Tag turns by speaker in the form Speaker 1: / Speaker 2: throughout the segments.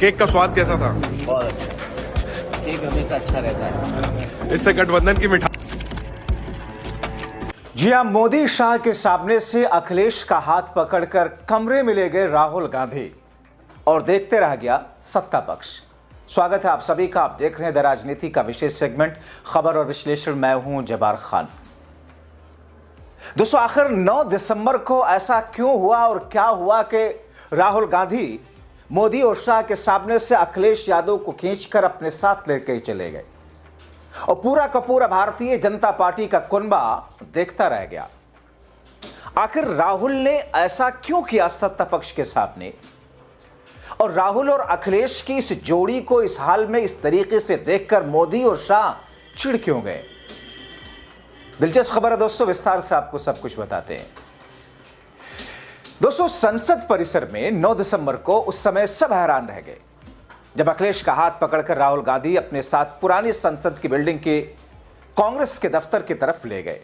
Speaker 1: Cake का स्वाद कैसा था?
Speaker 2: बहुत अच्छा। केक हमेशा अच्छा रहता है।
Speaker 1: इससे गठबंधन की मिठाई।
Speaker 3: जी हां, मोदी शाह के सामने से अखिलेश का हाथ पकड़कर कमरे में ले गए राहुल गांधी और देखते रह गया सत्ता पक्ष। स्वागत है आप सभी का। आप देख रहे हैं द राजनीति का विशेष सेगमेंट खबर और विश्लेषण। मैं हूं जब्बार खान। दोस्तों, आखिर 9 दिसंबर को ऐसा क्यों हुआ और क्या हुआ कि राहुल गांधी मोदी और शाह के सामने से अखिलेश यादव को खींचकर अपने साथ लेकर चले गए और पूरा का पूरा भारतीय जनता पार्टी का कुनबा देखता रह गया। आखिर राहुल ने ऐसा क्यों किया सत्ता पक्ष के सामने, और राहुल और अखिलेश की इस जोड़ी को इस हाल में इस तरीके से देखकर मोदी और शाह चिढ़ क्यों गए? दिलचस्प खबर है दोस्तों, विस्तार से आपको सब कुछ बताते हैं। दोस्तों, संसद परिसर में 9 दिसंबर को उस समय सब हैरान रह गए जब अखिलेश का हाथ पकड़कर राहुल गांधी अपने साथ पुरानी संसद की बिल्डिंग के कांग्रेस के दफ्तर की तरफ ले गए।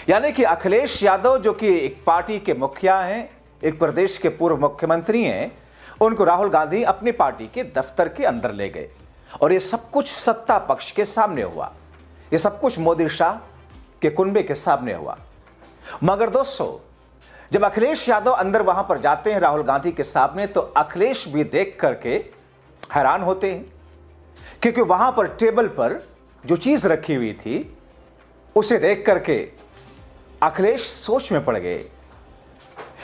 Speaker 3: यानी कि अखिलेश यादव, जो कि एक पार्टी के मुखिया हैं, एक प्रदेश के पूर्व मुख्यमंत्री हैं, उनको राहुल गांधी अपनी पार्टी के दफ्तर के अंदर ले गए और यह सब कुछ सत्ता पक्ष के सामने हुआ। यह सब कुछ मोदी शाह के कुनबे के सामने हुआ। मगर दोस्तों, जब अखिलेश यादव अंदर वहां पर जाते हैं राहुल गांधी के सामने, तो अखिलेश भी देख करके हैरान होते हैं, क्योंकि वहां पर टेबल पर जो चीज रखी हुई थी उसे देख करके अखिलेश सोच में पड़ गए।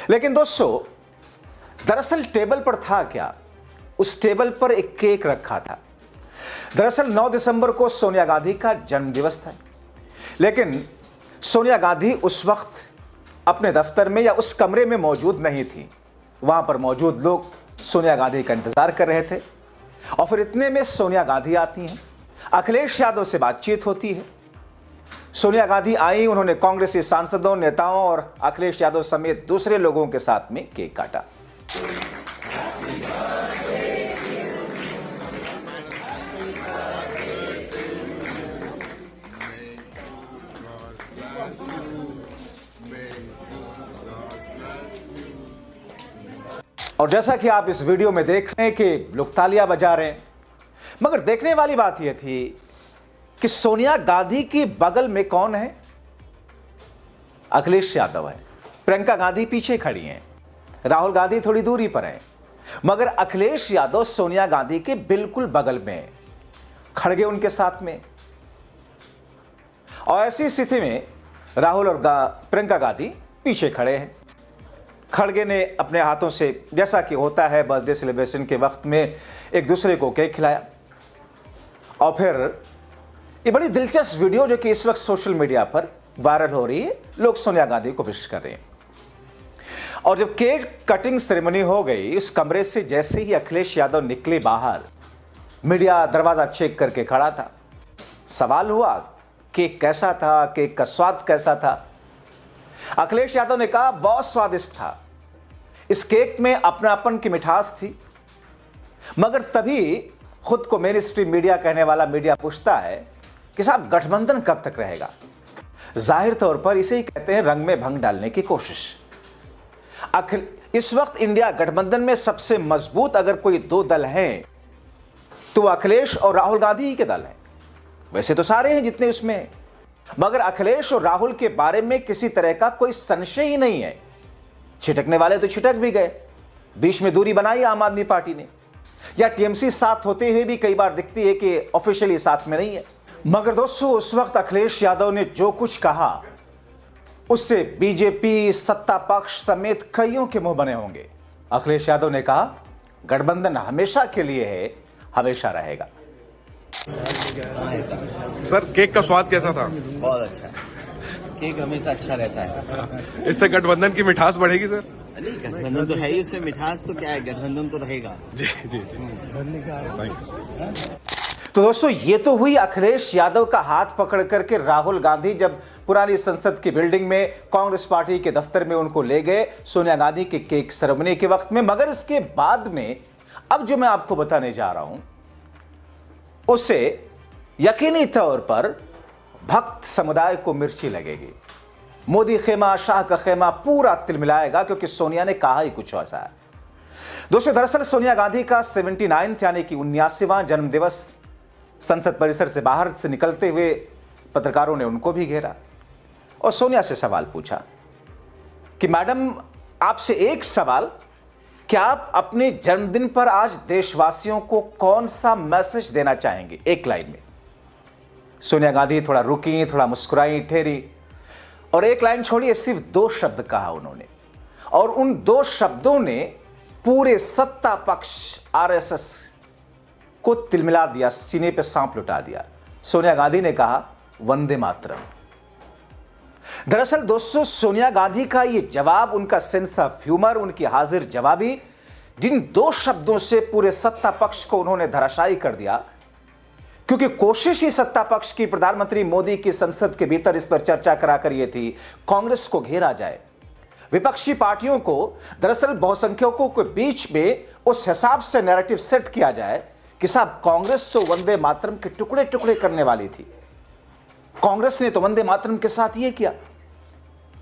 Speaker 3: लेकिन दोस्तों, दरअसल टेबल पर था क्या? उस टेबल पर एक केक रखा था। दरअसल 9 दिसंबर को सोनिया गांधी का जन्मदिवस था, लेकिन सोनिया गांधी उस वक्त अपने दफ्तर में या उस कमरे में मौजूद नहीं थी। वहां पर मौजूद लोग सोनिया गांधी का इंतजार कर रहे थे और फिर इतने में सोनिया गांधी आती हैं। अखिलेश यादव से बातचीत होती है। सोनिया गांधी आई, उन्होंने कांग्रेसी सांसदों, नेताओं और अखिलेश यादव समेत दूसरे लोगों के साथ में केक काटा। और जैसा कि आप इस वीडियो में देख रहे हैं कि लोग तालियां बजा रहे हैं, मगर देखने वाली बात यह थी कि सोनिया गांधी की बगल में कौन है? अखिलेश यादव है। प्रियंका गांधी पीछे खड़ी हैं, राहुल गांधी थोड़ी दूरी पर हैं, मगर अखिलेश यादव सोनिया गांधी के बिल्कुल बगल में हैं, खड़गे उनके साथ में। और ऐसी स्थिति में राहुल और प्रियंका गांधी पीछे खड़े हैं। खड़गे ने अपने हाथों से, जैसा कि होता है बर्थडे सेलिब्रेशन के वक्त में, एक दूसरे को केक खिलाया। और फिर ये बड़ी दिलचस्प वीडियो जो कि इस वक्त सोशल मीडिया पर वायरल हो रही है, लोग सोनिया गांधी को विश कर रहे हैं। और जब केक कटिंग सेरेमनी हो गई, उस कमरे से जैसे ही अखिलेश यादव निकले बाहर, मीडिया दरवाजा चेक करके खड़ा था। सवाल हुआ, केक कैसा था, केक का स्वाद कैसा था? अखिलेश यादव ने कहा, बहुत स्वादिष्ट था। इस केक में अपनापन की मिठास थी। मगर तभी खुद को मेन स्ट्रीम मीडिया कहने वाला मीडिया पूछता है कि साहब, गठबंधन कब तक रहेगा? जाहिर तौर पर इसे ही कहते हैं रंग में भंग डालने की कोशिश। इस वक्त इंडिया गठबंधन में सबसे मजबूत अगर कोई 2 दल हैं तो अखिलेश और राहुल गांधी ही के दल हैं। वैसे तो सारे हैं जितने उसमें हैं, मगर अखिलेश और राहुल के बारे में किसी तरह का कोई संशय ही नहीं है। छिटकने वाले तो छिटक भी गए, बीच में दूरी बनाई आम आदमी पार्टी ने, या टीएमसी साथ होते हुए भी कई बार दिखती है कि ऑफिशियली साथ में नहीं है। मगर दोस्तों, उस वक्त अखिलेश यादव ने जो कुछ कहा उससे बीजेपी, सत्ता पक्ष समेत कईयों के मुंह बने होंगे। अखिलेश यादव ने कहा, गठबंधन हमेशा के लिए है, हमेशा रहेगा।
Speaker 1: सर, केक का स्वाद कैसा था?
Speaker 2: बहुत अच्छा। केक हमेशा अच्छा रहता है।
Speaker 1: इससे गठबंधन की मिठास बढ़ेगी सर?
Speaker 2: नहीं, गठबंधन तो है ही, उसमें मिठास तो क्या है, गठबंधन तो रहेगा।
Speaker 1: जी जी जी।
Speaker 3: तो दोस्तों, ये तो हुई अखिलेश यादव का हाथ पकड़ करके राहुल गांधी जब पुरानी संसद की बिल्डिंग में कांग्रेस पार्टी के दफ्तर में उनको ले गए सोनिया गांधी के केक सेरेमनी के वक्त में। मगर इसके बाद में अब जो मैं आपको बताने जा रहा हूं, उससे यकीनी तौर पर भक्त समुदाय को मिर्ची लगेगी। मोदी खेमा, शाह का खेमा पूरा तिलमिलाएगा, क्योंकि सोनिया ने कहा ही कुछ ऐसा है। दोस्तों, दरअसल सोनिया गांधी का 79 यानी कि 79वां जन्मदिवस संसद परिसर से बाहर से निकलते हुए पत्रकारों ने उनको भी घेरा और सोनिया से सवाल पूछा कि मैडम, आपसे एक सवाल, क्या आप अपने जन्मदिन पर आज देशवासियों को कौन सा मैसेज देना चाहेंगे? एक लाइन में। सोनिया गांधी थोड़ा रुकी, थोड़ा मुस्कुराई, ठहरी और एक लाइन छोड़िए, सिर्फ 2 शब्द कहा उन्होंने और उन 2 शब्दों ने पूरे सत्ता पक्ष आरएसएस को तिलमिला दिया, सीने पे सांप लुटा दिया। सोनिया गांधी ने कहा, वंदे मातरम। दरअसल दोस्तों, सोनिया गांधी का यह जवाब, उनका सेंस ऑफ ह्यूमर, उनकी हाजिर जवाबी, जिन 2 शब्दों से पूरे सत्ता पक्ष को उन्होंने धराशायी कर दिया, क्योंकि कोशिश ही सत्ता पक्ष की प्रधानमंत्री मोदी की संसद के भीतर इस पर चर्चा कराकर यह थी कांग्रेस को घेरा जाए, विपक्षी पार्टियों को दरअसल बहुसंख्यकों के बीच में उस हिसाब से नैरेटिव सेट किया जाए कि साहब कांग्रेस तो वंदे मातरम के टुकड़े टुकड़े करने वाली थी, कांग्रेस ने तो वंदे मातरम के साथ ये किया।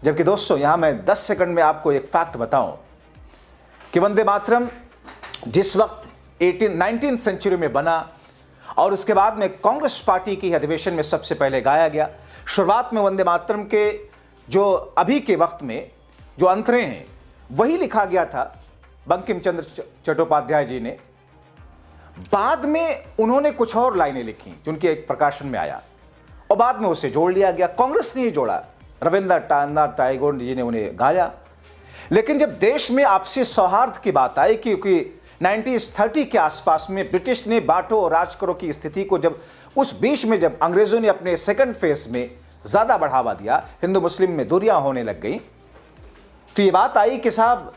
Speaker 3: जबकि दोस्तों, यहां मैं 10 सेकंड में आपको एक फैक्ट बताऊं कि वंदे मातरम जिस वक्त 19th सेंचुरी में बना और उसके बाद में कांग्रेस पार्टी की अधिवेशन में सबसे पहले गाया गया। शुरुआत में वंदे मातरम के जो अभी के वक्त में जो अंतरे हैं वही लिखा गया था बंकिम चंद्र चट्टोपाध्याय जी ने। बाद में उन्होंने कुछ और लाइनें लिखी जो उनके एक प्रकाशन में आया और बाद में उसे जोड़ लिया गया, कांग्रेस ने ही जोड़ा, रविंद्रनाथ टैगोर जी ने उन्हें गाया। लेकिन जब देश में आपसी सौहार्द की बात आई, क्योंकि 1930 के आसपास में ब्रिटिश ने बांटो और राज करो की स्थिति को, जब उस बीच में जब अंग्रेजों ने अपने सेकंड फेज में ज्यादा बढ़ावा दिया, हिंदू मुस्लिम में दूरियां होने लग गई, तो ये बात आई कि साहब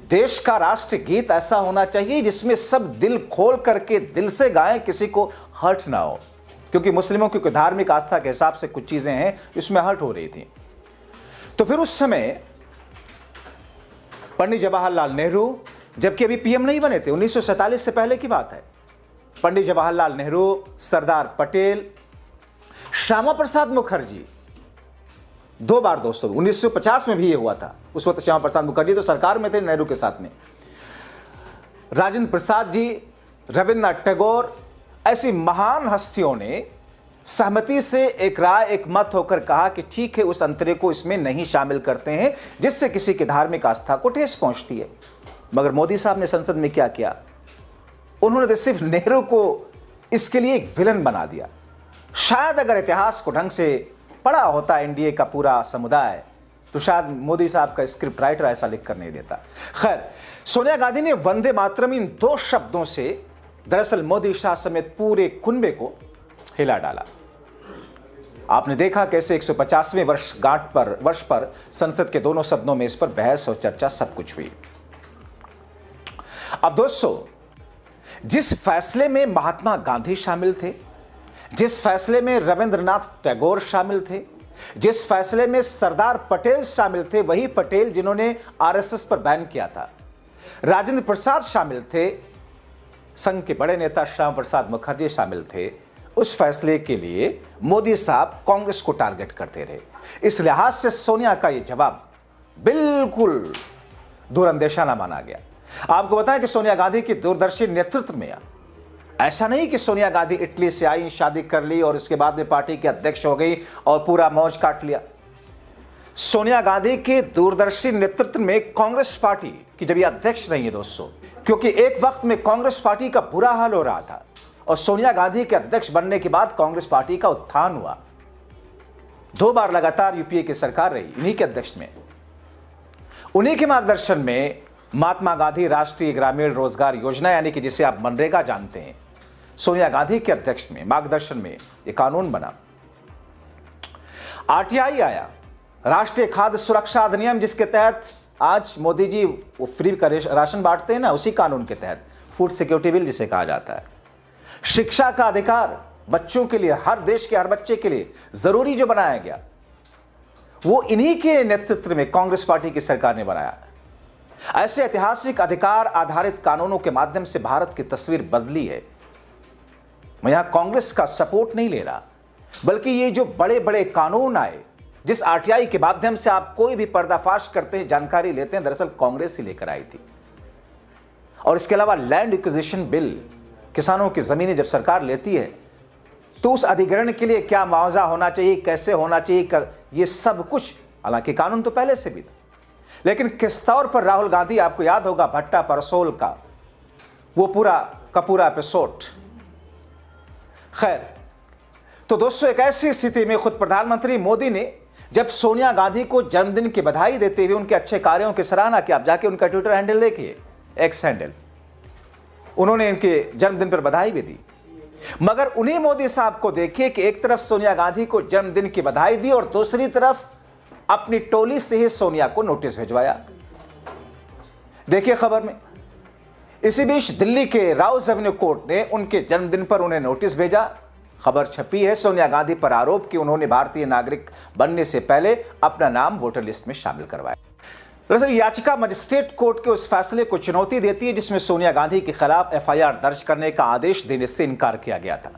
Speaker 3: देश का राष्ट्र गीत ऐसा होना चाहिए जिसमें सब दिल खोल करके दिल से गाएं, किसी को हर्ट ना हो, क्योंकि मुस्लिमों की धार्मिक आस्था के हिसाब से कुछ चीजें हैं इसमें हर्ट हो रही थी। तो फिर उस समय पंडित जवाहरलाल नेहरू, जबकि अभी पीएम नहीं बने थे, 1947 से पहले की बात है, पंडित जवाहरलाल नेहरू, सरदार पटेल, श्यामा प्रसाद मुखर्जी, 2 बार दोस्तों, 1950 में भी ये हुआ था, उस वक्त श्यामा प्रसाद मुखर्जी तो सरकार में थे नेहरू के साथ में, राजेंद्र प्रसाद जी, रविन्द्रनाथ टैगोर, ऐसी महान हस्तियों ने सहमति से एक राय, एक मत होकर कहा कि ठीक है, उस अंतरे को इसमें नहीं शामिल करते हैं जिससे किसी की धार्मिक आस्था को ठेस पहुंचती है। मगर मोदी साहब ने संसद में क्या किया? उन्होंने तो सिर्फ नेहरू को इसके लिए एक विलन बना दिया। शायद अगर इतिहास को ढंग से पढ़ा होता एनडीए का पूरा समुदाय, तो शायद मोदी साहब का स्क्रिप्ट राइटर ऐसा लिख कर नहीं देता। खैर, सोनिया गांधी ने वंदे मातरम इन 2 शब्दों से दरअसल मोदी शाह समेत पूरे कुनबे को हिला डाला। आपने देखा कैसे 150वें वर्ष पर संसद के दोनों सदनों में इस पर बहस और चर्चा सब कुछ हुई। अब दोस्तों, जिस फैसले में महात्मा गांधी शामिल थे, जिस फैसले में रविंद्रनाथ टैगोर शामिल थे, जिस फैसले में सरदार पटेल शामिल थे, वही पटेल जिन्होंने आरएसएस पर बैन किया था, राजेंद्र प्रसाद शामिल थे, संघ के बड़े नेता श्यामा प्रसाद मुखर्जी शामिल थे, उस फैसले के लिए मोदी साहब कांग्रेस को टारगेट करते रहे। इस लिहाज से सोनिया का यह जवाब बिल्कुल दूरअंदेशा ना माना गया। आपको बताएं कि सोनिया गांधी की दूरदर्शी नेतृत्व में, ऐसा नहीं कि सोनिया गांधी इटली से आई, शादी कर ली और उसके बाद में पार्टी के अध्यक्ष हो गई और पूरा मौज काट लिया। सोनिया गांधी के दूरदर्शी नेतृत्व में कांग्रेस पार्टी की जब ये अध्यक्ष रही है दोस्तों, क्योंकि एक वक्त में कांग्रेस पार्टी का बुरा हाल हो रहा था और सोनिया गांधी के अध्यक्ष बनने के बाद कांग्रेस पार्टी का उत्थान हुआ। 2 बार लगातार यूपीए की सरकार रही इन्हीं के अध्यक्ष में। उन्हीं के मार्गदर्शन में महात्मा गांधी राष्ट्रीय ग्रामीण रोजगार योजना, यानी कि जिसे आप मनरेगा जानते हैं, सोनिया गांधी के अध्यक्ष में मार्गदर्शन में यह कानून बना। आरटीआई आया, राष्ट्रीय खाद्य सुरक्षा अधिनियम, जिसके तहत आज मोदी जी वो फ्री का राशन बांटते हैं ना, उसी कानून के तहत फूड सिक्योरिटी बिल जिसे कहा जाता है। शिक्षा का अधिकार बच्चों के लिए, हर देश के हर बच्चे के लिए जरूरी जो बनाया गया, वो इन्हीं के नेतृत्व में कांग्रेस पार्टी की सरकार ने बनाया। ऐसे ऐतिहासिक अधिकार आधारित कानूनों के माध्यम से भारत की तस्वीर बदली है। मैं यहां कांग्रेस का सपोर्ट नहीं ले रहा, बल्कि ये जो बड़े बड़े कानून आए, जिस आरटीआई के माध्यम से आप कोई भी पर्दाफाश करते हैं, जानकारी लेते हैं, दरअसल कांग्रेस ही लेकर आई थी। और इसके अलावा लैंड एक्विजिशन बिल, किसानों की जमीनें जब सरकार लेती है तो उस अधिग्रहण के लिए क्या मुआवजा होना चाहिए, कैसे होना चाहिए, ये सब कुछ, हालांकि कानून तो पहले से भी था, लेकिन किस तौर पर राहुल गांधी, आपको याद होगा भट्टा परसोल का वो पूरा का पूरा एपिसोड। खैर, तो दोस्तों एक ऐसी स्थिति में खुद प्रधानमंत्री मोदी ने जब सोनिया गांधी को जन्मदिन की बधाई देते हुए उनके अच्छे कार्यों की सराहना की, आप जाके उनका ट्विटर हैंडल देखिए, एक्स हैंडल, उन्होंने इनके जन्मदिन पर बधाई भी दी। मगर उन्हीं मोदी साहब को देखिए कि एक तरफ सोनिया गांधी को जन्मदिन की बधाई दी और दूसरी तरफ अपनी टोली से ही सोनिया को नोटिस भिजवाया। देखिए खबर में, इसी बीच दिल्ली के राउज एवेन्यू कोर्ट ने उनके जन्मदिन पर उन्हें नोटिस भेजा। खबर छपी है सोनिया गांधी पर आरोप कि उन्होंने भारतीय नागरिक बनने से पहले अपना नाम वोटर लिस्ट में शामिल करवाया। दरअसल याचिका मजिस्ट्रेट कोर्ट के उस फैसले को चुनौती देती है जिसमें सोनिया गांधी के खिलाफ एफआईआर दर्ज करने का आदेश देने से इनकार किया गया था।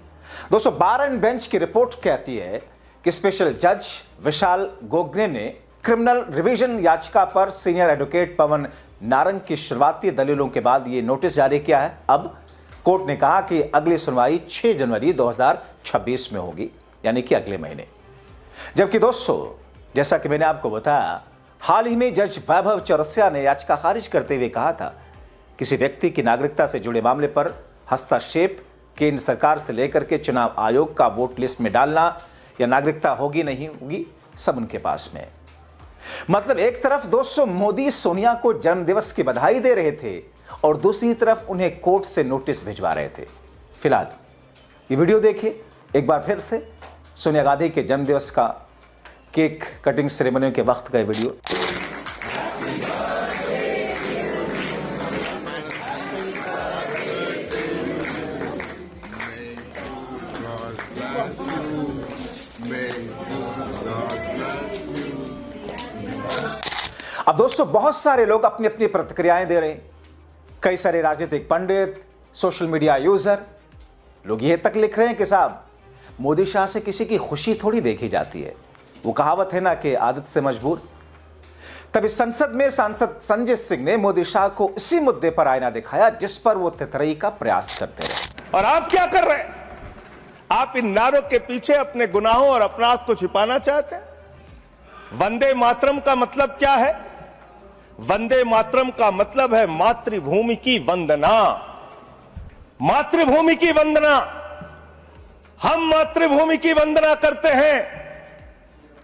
Speaker 3: दोस्तों, बार बेंच की रिपोर्ट कहती है कि स्पेशल जज विशाल गोगने ने क्रिमिनल रिवीजन याचिका पर सीनियर एडवोकेट पवन नारंग की शुरुआती दलीलों के बाद यह नोटिस जारी किया है। अब कोर्ट ने कहा कि अगली सुनवाई 6 जनवरी 2026 में होगी, यानी कि अगले महीने। जबकि दोस्तों, जैसा कि मैंने आपको बताया, हाल ही में जज वैभव चौरसिया ने याचिका खारिज करते हुए कहा था किसी व्यक्ति की नागरिकता से जुड़े मामले पर हस्तक्षेप केंद्र सरकार से लेकर के चुनाव आयोग का वोट लिस्ट में डालना या नागरिकता होगी नहीं होगी, सब उनके पास में है। मतलब एक तरफ दोस्तों मोदी सोनिया को जन्मदिवस की बधाई दे रहे थे और दूसरी तरफ उन्हें कोर्ट से नोटिस भिजवा रहे थे। फिलहाल ये वीडियो देखिए एक बार फिर से, सोनिया गांधी के जन्मदिवस का केक कटिंग सेरेमनी के वक्त का वीडियो। अब दोस्तों बहुत सारे लोग अपनी अपनी प्रतिक्रियाएं दे रहे हैं। कई सारे राजनीतिक पंडित, सोशल मीडिया यूजर, लोग यह तक लिख रहे हैं कि साहब मोदी शाह से किसी की खुशी थोड़ी देखी जाती है। वो कहावत है ना कि आदत से मजबूर। तभी संसद में सांसद संजय सिंह ने मोदी शाह को इसी मुद्दे पर आईना दिखाया जिस पर वो तितरई का प्रयास करते रहे।
Speaker 4: और आप क्या कर रहे हैं? आप इन नारों के पीछे अपने गुनाहों और अपराध को छिपाना चाहते हैं। वंदे मातरम का मतलब क्या है? वंदे मातरम का मतलब है मातृभूमि की वंदना। मातृभूमि की वंदना। हम मातृभूमि की वंदना करते हैं,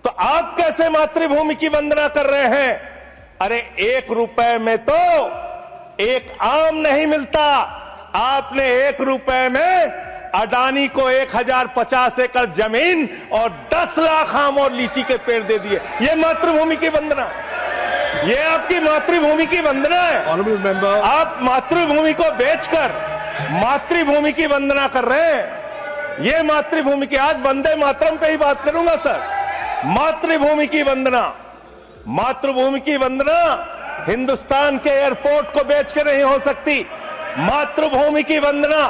Speaker 4: तो आप कैसे मातृभूमि की वंदना कर रहे हैं? अरे 1 रुपए में तो एक आम नहीं मिलता। आपने 1 रुपए में अडानी को 1050 एकड़ जमीन और 10 लाख आम और लीची के पेड़ दे दिए। ये मातृभूमि की वंदना, ये आपकी मातृभूमि की वंदना है। ऑनरेबल मेंबर, आप मातृभूमि को बेचकर मातृभूमि की वंदना कर रहे हैं। ये मातृभूमि की, आज वंदे मातरम पे ही बात करूंगा सर। मातृभूमि की वंदना, मातृभूमि की वंदना हिंदुस्तान के एयरपोर्ट को बेच के नहीं हो सकती। मातृभूमि की वंदना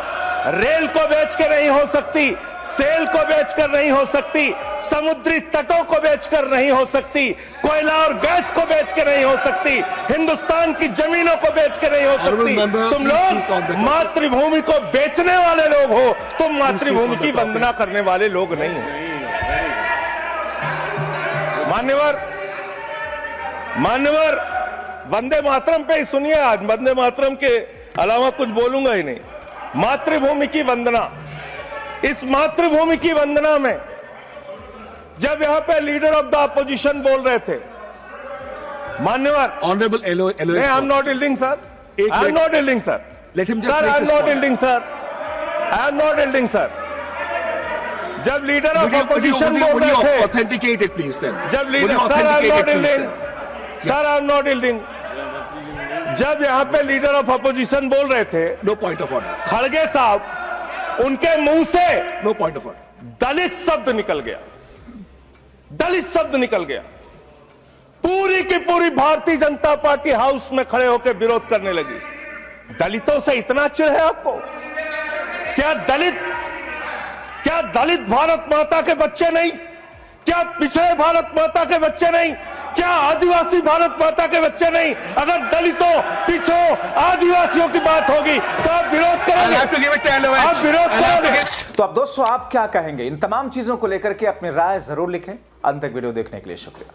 Speaker 4: रेल को बेच के नहीं हो सकती, सेल को बेचकर नहीं हो सकती, समुद्री तटों को बेचकर नहीं हो सकती, कोयला और गैस को बेच के नहीं हो सकती, हिंदुस्तान की जमीनों को बेच के नहीं हो सकती। तुम लोग मातृभूमि को बेचने वाले लोग हो, तुम मातृभूमि की वंदना करने वाले लोग नहीं हो। मान्यवर, वंदे मातरम पे ही सुनिए। आज वंदे मातरम के अलावा कुछ बोलूंगा ही नहीं। मातृभूमि की वंदना, इस मातृभूमि की वंदना में जब यहां पे लीडर ऑफ द अपोजिशन बोल रहे थे, मान्यवर, honourable I am not yielding sir, I am not yielding sir, let him just, I am not yielding sir, I am not yielding sir. जब लीडर ऑफ अपोजिशन बोल रहे थे,
Speaker 5: authenticate it please then.
Speaker 4: जब leader, sir I am not yielding, sir I am not yielding. जब यहां पे leader of opposition बोल रहे थे,
Speaker 5: नो पॉइंट ऑफ ऑर्डर,
Speaker 4: खड़गे साहब उनके मुंह से
Speaker 5: नो पॉइंट ऑफ ऑर्डर,
Speaker 4: दलित शब्द निकल गया, दलित शब्द निकल गया। पूरी की पूरी भारतीय जनता पार्टी हाउस में खड़े होकर विरोध करने लगी। दलितों से इतना चिढ़ है आपको? क्या दलित भारत माता के बच्चे नहीं? क्या पिछड़े भारत माता के बच्चे नहीं? क्या आदिवासी भारत माता के बच्चे नहीं? अगर दलितों, पिछड़ों, आदिवासियों की बात होगी तो आप विरोध
Speaker 1: I'll
Speaker 4: करेंगे,
Speaker 1: have to give it to LOH.
Speaker 4: आप विरोध
Speaker 1: I'll have to
Speaker 4: करेंगे।
Speaker 1: give-
Speaker 3: तो अब दोस्तों आप क्या कहेंगे इन तमाम चीजों को लेकर के अपनी राय जरूर लिखें। अंत तक वीडियो देखने के लिए शुक्रिया।